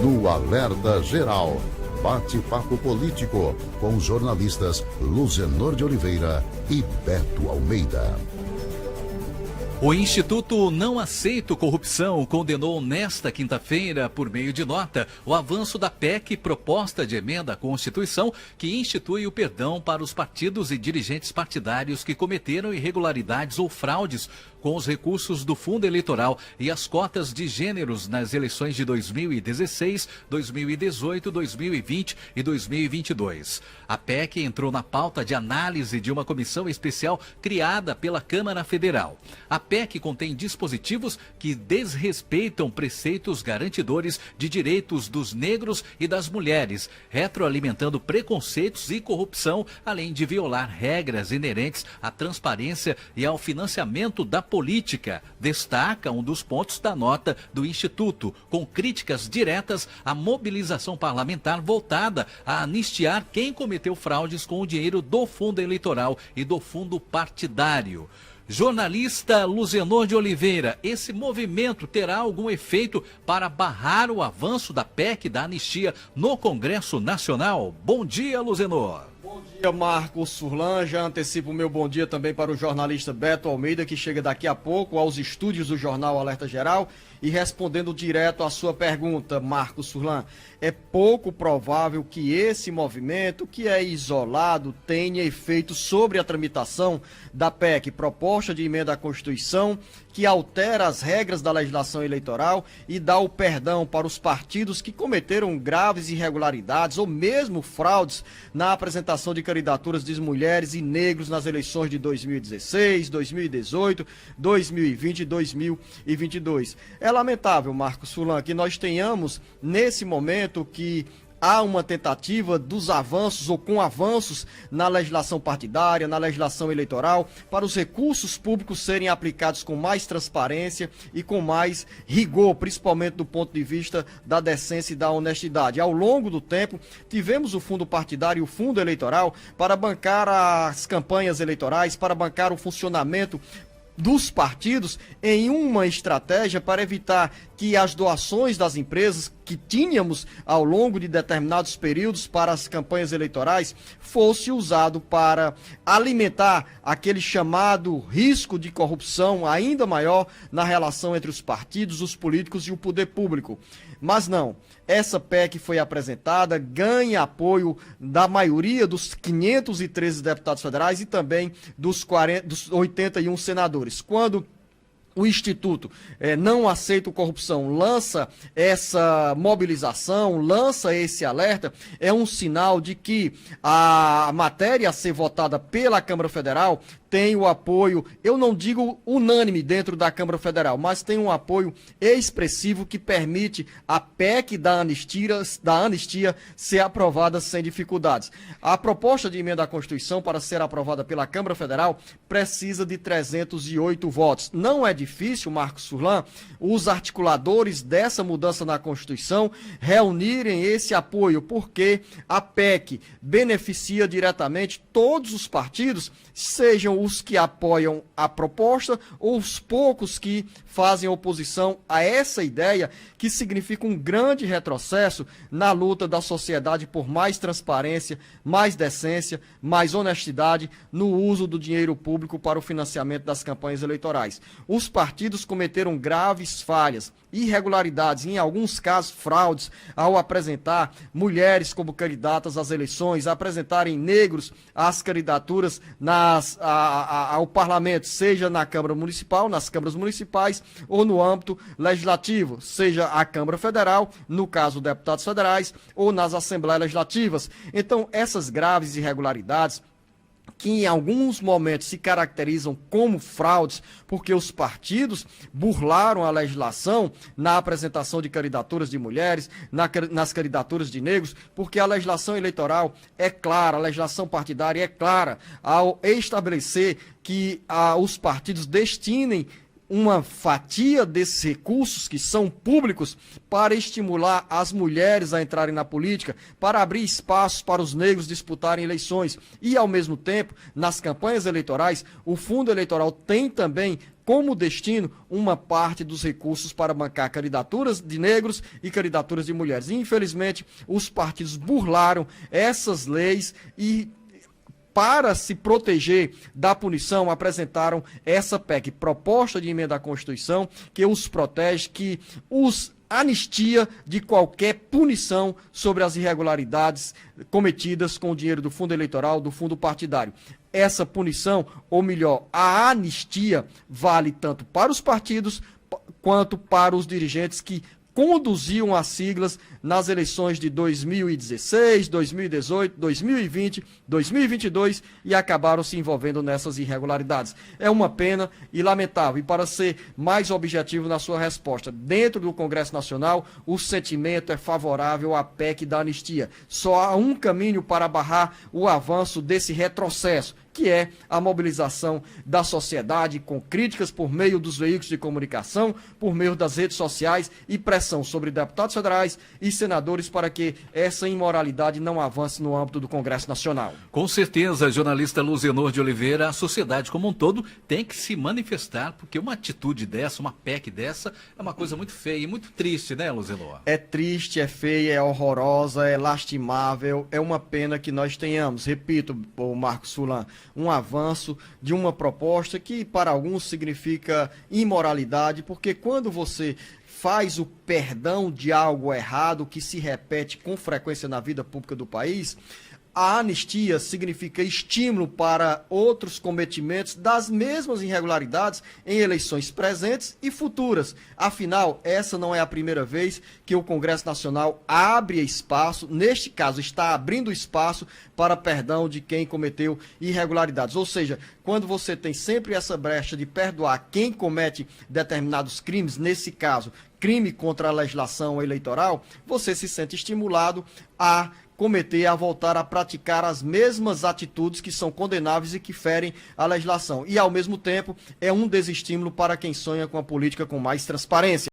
no Alerta Geral. Bate-papo político com os jornalistas Luzenor de Oliveira e Beto Almeida. O Instituto Não Aceito Corrupção condenou nesta quinta-feira, por meio de nota, o avanço da PEC, proposta de emenda à Constituição, que institui o perdão para os partidos e dirigentes partidários que cometeram irregularidades ou fraudes com os recursos do fundo eleitoral e as cotas de gêneros nas eleições de 2016, 2018, 2020 e 2022. A PEC entrou na pauta de análise de uma comissão especial criada pela Câmara Federal. A PEC contém dispositivos que desrespeitam preceitos garantidores de direitos dos negros e das mulheres, retroalimentando preconceitos e corrupção, além de violar regras inerentes à transparência e ao financiamento da política, destaca um dos pontos da nota do Instituto, com críticas diretas à mobilização parlamentar voltada a anistiar quem cometeu fraudes com o dinheiro do fundo eleitoral e do fundo partidário. Jornalista Luzenor de Oliveira, esse movimento terá algum efeito para barrar o avanço da PEC da anistia no Congresso Nacional? Bom dia, Luzenor. Bom dia, Marcos Furlan. Já antecipo o meu bom dia também para o jornalista Beto Almeida, que chega daqui a pouco aos estúdios do Jornal Alerta Geral. E respondendo direto à sua pergunta, Marcos Furlan, é pouco provável que esse movimento, que é isolado, tenha efeito sobre a tramitação da PEC, proposta de emenda à Constituição, que altera as regras da legislação eleitoral e dá o perdão para os partidos que cometeram graves irregularidades ou mesmo fraudes na apresentação de candidaturas de mulheres e negros nas eleições de 2016, 2018, 2020 e 2022. É lamentável, Marcos Furlan, que nós tenhamos, nesse momento, que há uma tentativa dos avanços ou com avanços na legislação partidária, na legislação eleitoral, para os recursos públicos serem aplicados com mais transparência e com mais rigor, principalmente do ponto de vista da decência e da honestidade. Ao longo do tempo, tivemos o fundo partidário e o fundo eleitoral para bancar as campanhas eleitorais, para bancar o funcionamento dos partidos em uma estratégia para evitar que as doações das empresas que tínhamos ao longo de determinados períodos para as campanhas eleitorais fosse usado para alimentar aquele chamado risco de corrupção ainda maior na relação entre os partidos, os políticos e o poder público. Mas não, essa PEC foi apresentada, ganha apoio da maioria dos 513 deputados federais e também dos 81 senadores. Quando o Instituto Não Aceito Corrupção lança essa mobilização, lança esse alerta, é um sinal de que a matéria a ser votada pela Câmara Federal tem o apoio, eu não digo unânime dentro da Câmara Federal, mas tem um apoio expressivo que permite a PEC da anistia ser aprovada sem dificuldades. A proposta de emenda à Constituição para ser aprovada pela Câmara Federal precisa de 308 votos. Não é difícil, Marcos Furlan, os articuladores dessa mudança na Constituição reunirem esse apoio, porque a PEC beneficia diretamente todos os partidos, sejam os que apoiam a proposta ou os poucos que fazem oposição a essa ideia, que significa um grande retrocesso na luta da sociedade por mais transparência, mais decência, mais honestidade no uso do dinheiro público para o financiamento das campanhas eleitorais. Os partidos cometeram graves falhas, irregularidades, em alguns casos fraudes, ao apresentar mulheres como candidatas às eleições, apresentarem negros às candidaturas ao parlamento, seja na Câmara Municipal, nas câmaras municipais ou no âmbito legislativo, seja a Câmara Federal, no caso deputados federais, ou nas Assembleias Legislativas. Então, essas graves irregularidades, que em alguns momentos se caracterizam como fraudes, porque os partidos burlaram a legislação na apresentação de candidaturas de mulheres, nas candidaturas de negros, porque a legislação eleitoral é clara, a legislação partidária é clara ao estabelecer que os partidos destinem uma fatia desses recursos que são públicos para estimular as mulheres a entrarem na política, para abrir espaços para os negros disputarem eleições. E, ao mesmo tempo, nas campanhas eleitorais, o fundo eleitoral tem também como destino uma parte dos recursos para bancar candidaturas de negros e candidaturas de mulheres. E, infelizmente, os partidos burlaram essas leis e, para se proteger da punição, apresentaram essa PEC, proposta de emenda à Constituição, que os protege, que os anistia de qualquer punição sobre as irregularidades cometidas com o dinheiro do fundo eleitoral, do fundo partidário. Essa punição, ou melhor, a anistia, vale tanto para os partidos quanto para os dirigentes que conduziam as siglas nas eleições de 2016, 2018, 2020, 2022 e acabaram se envolvendo nessas irregularidades. É uma pena e lamentável. E para ser mais objetivo na sua resposta, dentro do Congresso Nacional, o sentimento é favorável à PEC da anistia. Só há um caminho para barrar o avanço desse retrocesso, que é a mobilização da sociedade com críticas por meio dos veículos de comunicação, por meio das redes sociais e pressão sobre deputados federais e senadores para que essa imoralidade não avance no âmbito do Congresso Nacional. Com certeza, jornalista Luzenor de Oliveira, a sociedade como um todo tem que se manifestar, porque uma atitude dessa, uma PEC dessa, é uma coisa muito feia e muito triste, né, Luzenor? É triste, é feia, é horrorosa, é lastimável, é uma pena que nós tenhamos, repito, o Marcos Furlan, um avanço de uma proposta que para alguns significa imoralidade, porque quando você faz o perdão de algo errado que se repete com frequência na vida pública do país, a anistia significa estímulo para outros cometimentos das mesmas irregularidades em eleições presentes e futuras. Afinal, essa não é a primeira vez que o Congresso Nacional abre espaço, neste caso está abrindo espaço para perdão de quem cometeu irregularidades. Ou seja, quando você tem sempre essa brecha de perdoar quem comete determinados crimes, nesse caso, crime contra a legislação eleitoral, você se sente estimulado a voltar a praticar as mesmas atitudes que são condenáveis e que ferem a legislação. E, ao mesmo tempo, é um desestímulo para quem sonha com a política com mais transparência.